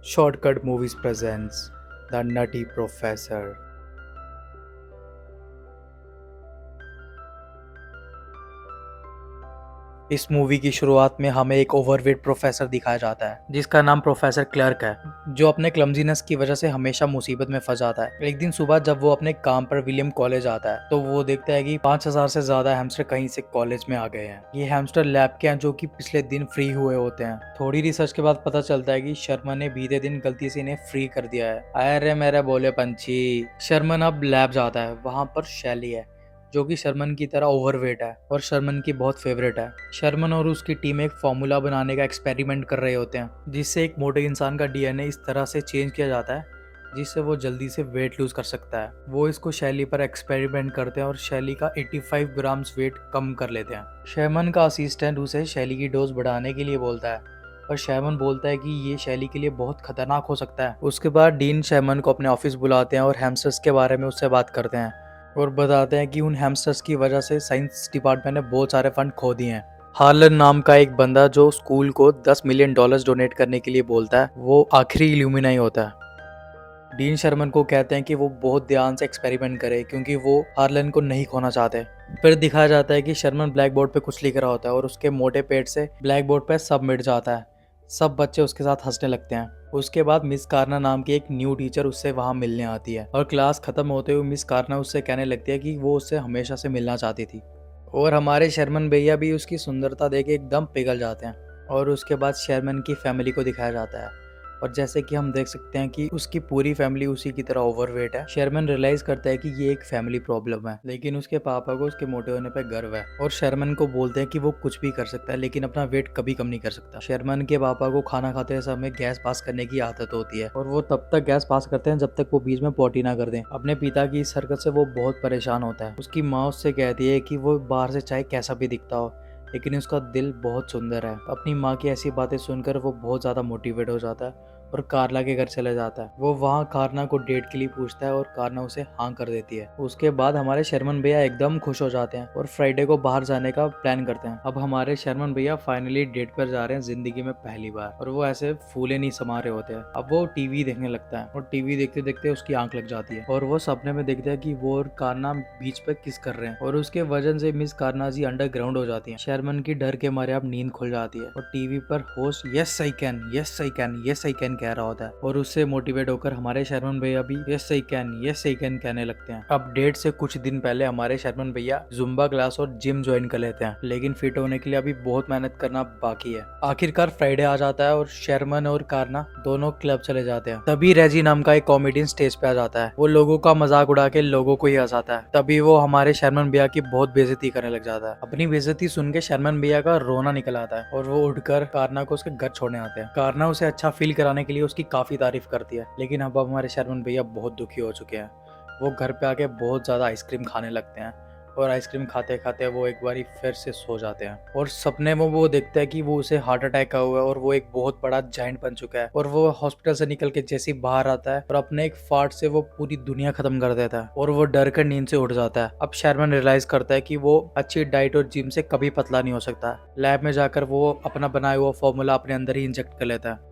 Shortcut Movies presents The Nutty Professor. इस movie की शुरुआत में हमें एक ओवरवेट प्रोफेसर दिखाया जाता है जिसका नाम प्रोफेसर क्लर्क है, जो अपने क्लमजीनेस की वजह से हमेशा मुसीबत में फंस जाता है। एक दिन सुबह जब वो अपने काम पर विलियम कॉलेज आता है तो वो देखता है कि 5000 से ज्यादा हैमस्टर कहीं से कॉलेज में आ गए हैं। ये हैमस्टर लैब के हैं जो कि पिछले दिन फ्री हुए होते हैं। थोड़ी रिसर्च के बाद पता चलता है कि शर्मन ने बीते दिन गलती से इन्हें फ्री कर दिया है। अरे मेरे बोले पंछी। शर्मन अब लैब जाता है, वहां पर शैली है जो कि शर्मन की तरह ओवरवेट है और शर्मन की बहुत फेवरेट है। शर्मन और उसकी टीम एक फॉर्मूला बनाने का एक्सपेरिमेंट कर रहे होते हैं जिससे एक मोटे इंसान का डीएनए इस तरह से चेंज किया जाता है जिससे वो जल्दी से वेट लूज कर सकता है। वो इसको शैली पर एक्सपेरिमेंट करते हैं और शैली का 85 ग्राम्स वेट कम कर लेते हैं। शर्मन का असिस्टेंट उसे शैली की डोज बढ़ाने के लिए बोलता है और शैमन बोलता है कि ये शैली के लिए बहुत खतरनाक हो सकता है। उसके बाद डीन शैमन को अपने ऑफिस बुलाते हैं और हैमस्टर्स के बारे में उससे बात करते हैं और बताते हैं कि उन हैमस्टर्स की वजह से साइंस डिपार्टमेंट ने बहुत सारे फंड खो दिए हैं। हार्लन नाम का एक बंदा जो स्कूल को $10 मिलियन डोनेट करने के लिए बोलता है, वो आखिरी इल्यूमिनाई होता है। डीन शर्मन को कहते हैं कि वो बहुत ध्यान से एक्सपेरिमेंट करे क्योंकि वो हार्लन को नहीं खोना चाहते। फिर दिखाया जाता है कि शर्मन ब्लैक बोर्ड पे कुछ लिख रहा होता है और उसके मोटे पेट से ब्लैक बोर्ड पे सब मिट जाता है। सब बच्चे उसके साथ हंसने लगते हैं। उसके बाद मिस कार्ना नाम की एक न्यू टीचर उससे वहां मिलने आती है और क्लास खत्म होते हुए मिस कार्ना उससे कहने लगती है कि वो उससे हमेशा से मिलना चाहती थी। और हमारे शर्मन भैया भी उसकी सुंदरता देख के एकदम पिघल जाते हैं। और उसके बाद शर्मन की फैमिली को दिखाया जाता है और जैसे कि हम देख सकते हैं कि उसकी पूरी फैमिली उसी की तरह ओवरवेट है। शर्मन रियलाइज करता है कि ये एक फैमिली प्रॉब्लम है, लेकिन उसके पापा को उसके मोटे होने पर गर्व है और शर्मन को बोलते हैं कि वो कुछ भी कर सकता है लेकिन अपना वेट कभी कम नहीं कर सकता। शर्मन के पापा को खाना खाते समय गैस पास करने की आदत होती है और वो तब तक गैस पास करते हैं जब तक वो बीच में पोटी ना कर दें। अपने पिता की इस हरकत से वो बहुत परेशान होता है। उसकी माँ उससे कहती है कि वो बाहर से चाहे कैसा भी दिखता हो लेकिन उसका दिल बहुत सुंदर है। अपनी माँ की ऐसी बातें सुनकर वो बहुत ज्यादा मोटिवेट हो जाता है और कार्ला के घर चले जाता है। वो वहाँ कार्ना को डेट के लिए पूछता है और कार्ना उसे हाँ कर देती है। उसके बाद हमारे शर्मन भैया एकदम खुश हो जाते हैं और फ्राइडे को बाहर जाने का प्लान करते हैं। अब हमारे शर्मन भैया फाइनली डेट पर जा रहे हैं जिंदगी में पहली बार और वो ऐसे फूले नहीं समा रहे होते हैं। अब वो टीवी देखने लगता है और टीवी देखते देखते उसकी आंख लग जाती है और वो सपने में देखता है कि वो और कार्ना बीच पे किस कर रहे हैं और उसके वजन से मिस कार्ना जी अंडरग्राउंड हो जाती है। शर्मन की डर के मारे अब नींद खुल जाती है और टीवी पर host yes I can yes I can yes I can कह रहा होता है और उससे मोटिवेट होकर हमारे शर्मन भैया भी यस आई कैन कहने लगते हैं। अब डेट से कुछ दिन पहले हमारे शर्मन भैया जुम्बा क्लास और जिम ज्वाइन कर लेते हैं, लेकिन फिट होने के लिए अभी बहुत मेहनत करना बाकी है। आखिरकार फ्राइडे आ जाता है और शर्मन और कार्ना दोनों क्लब चले जाते हैं। तभी रेजी नाम का एक कॉमेडियन स्टेज पे आ जाता है। वो लोगों का मजाक उड़ा के लोगों को ही हंसाता है। तभी वो हमारे शर्मन भैया की बहुत बेइज्जती करने लग जाता है। अपनी बेइज्जती सुन के शर्मन भैया का रोना निकल आता है और वो उठकर कार्ना को उसके घर छोड़ने आते हैं। कार्ना उसे अच्छा फील कराने के लिए उसकी काफी तारीफ करती है, लेकिन अब हमारे शर्मन भैया बहुत दुखी हो चुके हैं। वो घर पे आके बहुत ज्यादा आइसक्रीम खाने लगते हैं और आइसक्रीम खाते खाते वो एक बारी फिर से सो जाते हैं और सपने में वो देखता है कि वो उसे हार्ट अटैक का हुआ है और वो एक बहुत बड़ा जाइंट बन चुका है। और वो हॉस्पिटल से निकल के जैसे ही बाहर आता है और अपने एक फाट से वो पूरी दुनिया खत्म कर देता है और वो डर कर नींद से उठ जाता है। अब शर्मन रियलाइज करता है कि वो अच्छी डाइट और जिम से कभी पतला नहीं हो सकता। लैब में जाकर वो अपना बनाया हुआ फॉर्मूला अपने अंदर ही इंजेक्ट कर लेता है।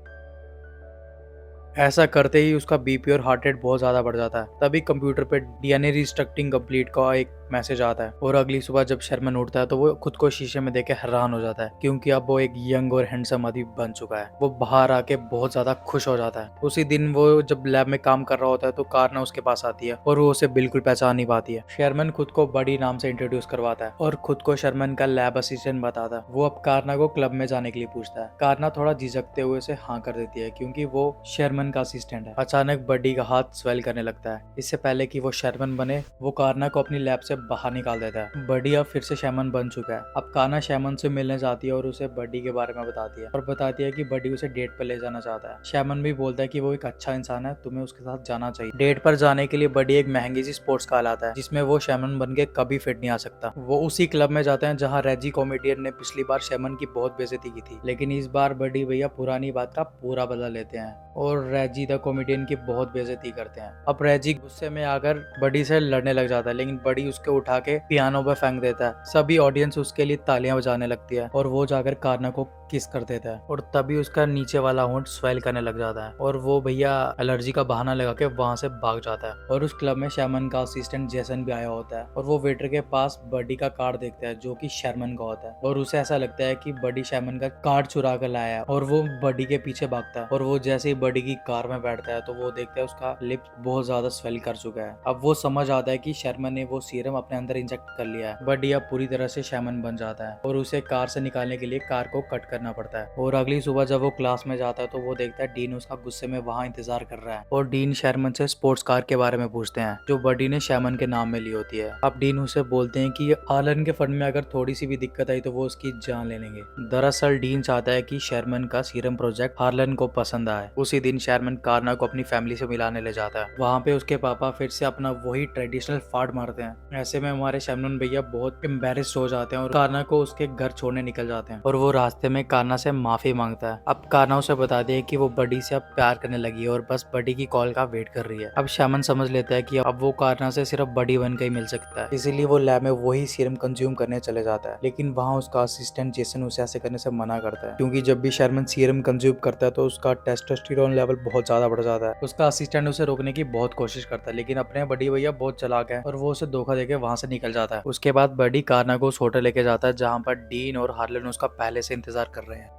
ऐसा करते ही उसका बीपी और हार्ट रेट बहुत ज्यादा बढ़ जाता है। तभी कंप्यूटर पे डीएनए रिस्ट्रक्टिंग कंप्लीट का एक मैसेज आता है और अगली सुबह जब शर्मन उठता है तो वो खुद को शीशे में देख के हैरान हो जाता है क्योंकि अब वो एक यंग और हैंडसम आदमी बन चुका है। वो बाहर आके बहुत ज्यादा खुश हो जाता है। उसी दिन वो जब लैब में काम कर रहा होता है तो कार्ना उसके पास आती है और वो उसे बिल्कुल पहचान नहीं पाती है। शर्मन खुद को बड़ी नाम से इंट्रोड्यूस करवाता है और खुद को शर्मन का लैब असिस्टेंट बताता है। वो अब कार्ना को क्लब में जाने के लिए पूछता है। कार्ना थोड़ा झिझकते हुए उसे हाँ कर देती है क्योंकि वो शर्मन का असिस्टेंट है। अचानक बडी का हाथ स्वेल करने लगता है। इससे पहले कि वो शर्मन बने वो कार्ना को अपनी लैब से बाहर निकाल देता है। बडी अब फिर से शैमन बन चुका है। अब कार्ना शैमन से मिलने जाती है और उसे बडी के बारे में बताती है और बताती है कि बडी उसे डेट पर ले जाना चाहता है। शैमन भी बोलता है कि वो एक अच्छा इंसान है, तुम्हें उसके साथ जाना चाहिए। डेट पर जाने के लिए बडी एक महंगी सी स्पोर्ट्स कार लाता है जिसमें वो शैमन बन के कभी फिट नहीं आ सकता। वो उसी क्लब में जाते हैं जहाँ रेजी कॉमेडियन ने पिछली बार शैमन की बहुत बेइज्जती की थी, लेकिन इस बार बडी भैया पुरानी बात का पूरा बदला लेते हैं और रेजी द कॉमेडियन की बहुत बेइज्जती करते हैं। अब रेजी गुस्से में आकर बडी से लड़ने लग जाता है, लेकिन बडी उसके उसके उठा के पियानो पे फेंक देता है। सभी ऑडियंस उसके लिए तालियां बजाने लगती है और वो जाकर कारना को किस कर देता है और तभी उसका नीचे वाला होंठ स्वेल करने लग जाता है और वो भैया एलर्जी का बहाना लगा के वहां से भाग जाता है। और उस क्लब में शर्मन का असिस्टेंट जेसन भी आया होता है और वो वेटर के पास बडी का कार्ड देखता है जो कि शर्मन का होता है और उसे ऐसा लगता है कि बडी शर्मन का कार्ड चुरा कर लाया है और वो बडी के पीछे भागता है। और वो जैसे ही बडी की कार में बैठता है तो वो देखता है उसका लिप्स बहुत ज्यादा स्वेल कर चुका है। अब वो समझ आता है कि शर्मन ने वो सीरम अपने अंदर इंजेक्ट कर लिया है। बडी अब पूरी तरह से शर्मन बन जाता है और उसे कार से निकालने के लिए कार को कट करना पड़ता है। और अगली सुबह जब वो क्लास में जाता है तो वो देखता है डीन उसका गुस्से में वहाँ इंतजार कर रहा है और डीन शर्मन से स्पोर्ट्स कार के बारे में पूछते हैं जो बडी ने शर्मन के नाम में ली होती है। अब डीन उसे बोलते हैं कि हार्लन के फंड में अगर थोड़ी सी भी दिक्कत आई तो वो उसकी जान ले लेंगे। दरअसल डीन चाहता है कि शर्मन का सीरम प्रोजेक्ट हार्लन को पसंद आए। उसी दिन शर्मन कारना को अपनी फैमिली से मिलाने ले जाता है। वहाँ पे उसके पापा फिर से अपना वही ट्रेडिशनल फाड़ मारते हैं। ऐसे में हमारे शर्मन भैया बहुत एम्बेरेस्ड हो जाते हैं और कारना को उसके घर छोड़ने निकल जाते हैं और वो रास्ते में कारना से माफी मांगता है। अब कारना उसे बता दे कि वो बडी से अब प्यार करने लगी है और बस बडी की कॉल का वेट कर रही है। अब शर्मन समझ लेता है कि अब वो कारना से सिर्फ बडी बन के ही मिल सकता है, इसीलिए वो लैब में वही सीरम कंज्यूम करने चले जाता है। लेकिन वहाँ उसका असिस्टेंट जेसन उसे ऐसे करने से मना करता है क्योंकि जब भी शर्मन सीरम कंज्यूम करता है तो उसका टेस्टोस्टेरोन लेवल बहुत ज्यादा बढ़ जाता है। उसका असिस्टेंट उसे रोकने की बहुत कोशिश करता है लेकिन अपने बडी भैया बहुत चालाक है और वो उसे धोखा देके वहां से निकल जाता है। उसके बाद बडी कारना को उस होटल लेके जाता है जहाँ पर डीन और हार्लन उसका पहले से इंतजार कर रहे हैं।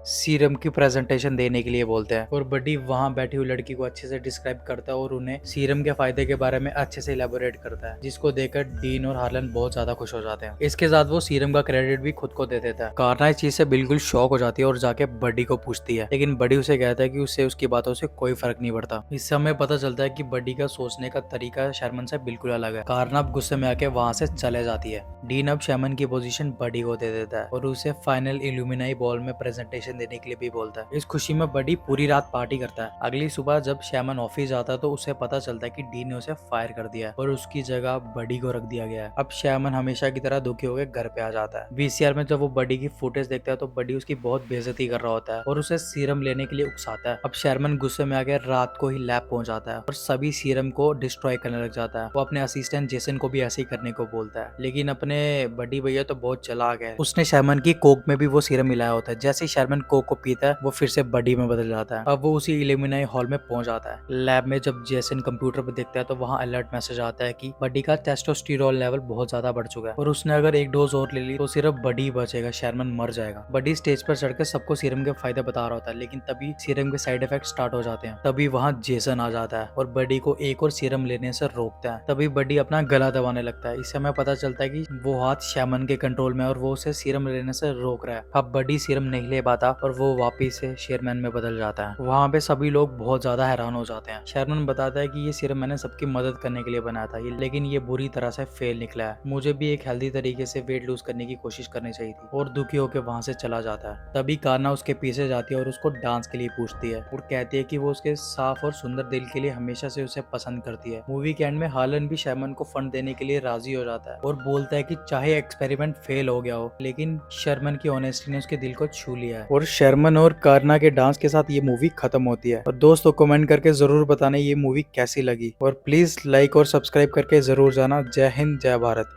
सीरम की प्रेजेंटेशन देने के लिए बोलते हैं और बडी वहां बैठी हुई लड़की को अच्छे से डिस्क्राइब करता है और उन्हें सीरम के फायदे के बारे में अच्छे से इलेबोरेट करता है, जिसको देखकर डीन और हार्लन बहुत ज्यादा खुश हो जाते हैं। इसके साथ वो सीरम का क्रेडिट भी खुद को दे देता है। कारना इस चीज से बिल्कुल शॉक हो जाती है और जाके बडी को पूछती है लेकिन बडी उसे कहता है कि उससे उसकी बातों से कोई फर्क नहीं पड़ता। इससे हमें पता चलता है कि बडी का सोचने का तरीका शर्मन से बिल्कुल अलग है। कारना अब गुस्से में आके वहां से चले जाती है। डीन अब शर्मन की पोजीशन बडी को दे देता है और उसे फाइनल इल्यूमिनाई बॉल में प्रेजेंटेशन देने के लिए भी बोलता है। इस खुशी में बडी पूरी रात पार्टी करता है। अगली सुबह जब शर्मन ऑफिस जाता है तो उसे पता चलता है कि डीन ने उसे फायर कर दिया है और उसकी जगह बडी को रख दिया गया है। अब शर्मन हमेशा की तरह दुखी होकर घर पे आ जाता है। वीसीआर में जब वो बडी की फुटेज देखता है तो बडी उसकी बहुत बेइज्जती कर रहा होता है और उसे सीरम लेने के लिए उकसाता है। अब शर्मन गुस्से में आकर रात को ही लैब पहुंच जाता है और सभी सीरम को डिस्ट्रॉय करने लग जाता है। वो अपने असिस्टेंट जेसन को भी ऐसे ही करने को बोलता है लेकिन अपने बडी भैया तो बहुत चालाक है। उसने शर्मन की कोक में भी वो सीरम मिलाया होता है। जैसे ही शर्मन कोक को पीता है वो फिर से बडी में बदल जाता है। अब वो उसी इल्यूमिनाई हॉल में पहुंच जाता है। लैब में जब जेसन कंप्यूटर पर देखता है तो वहाँ अलर्ट मैसेज आता है कि बडी का टेस्टोस्टेरोन लेवल बहुत ज्यादा बढ़ चुका है और उसने अगर एक डोज और ले ली तो सिर्फ बडी बचेगा, शर्मन मर जाएगा। बडी स्टेज पर चढ़कर सबको सीरम के फायदे बता रहा होता है लेकिन तभी सीरम के साइड इफेक्ट स्टार्ट हो जाते हैं। तभी वहाँ जेसन आ जाता है और बडी को एक और सीरम लेने से रोकता है। तभी बडी अपना गला दबाने लगता है। इससे हमें पता चलता है कि वो हाथ शर्मन के कंट्रोल में और वो उसे सीरम लेने से रोक रहा है। अब बडी सीरम नहीं ले पाता और वो वापिस से शेरमैन में बदल जाता है। वहाँ पे सभी लोग बहुत ज्यादा हैरान हो जाते हैं। शर्मन बताता है कि ये सीरम मैंने सबकी मदद करने के लिए बनाया था लेकिन ये बुरी तरह से फेल निकला है। मुझे भी एक हेल्दी तरीके से वेट लूज करने की कोशिश करनी चाहिए थी और दुखी होकर वहाँ से चला जाता है। तभी कारना उसके पीछे जाती है और उसको डांस के लिए पूछती है और कहती है कि वो उसके साफ और सुंदर दिल के लिए हमेशा से उसे पसंद करती है। मूवी के एंड में हार्लन भी शर्मन को फंड देने के लिए राजी हो जाता है और बोलता है कि चाहे एक्सपेरिमेंट फेल हो गया हो लेकिन शर्मन की ऑनेस्टी ने उसके दिल को छू लिया है। और शर्मन और कारना के डांस के साथ ये मूवी खत्म होती है। और दोस्तों कमेंट करके जरूर बताना ये मूवी कैसी लगी और प्लीज लाइक और सब्सक्राइब करके जरूर जाना। जय हिंद, जय भारत।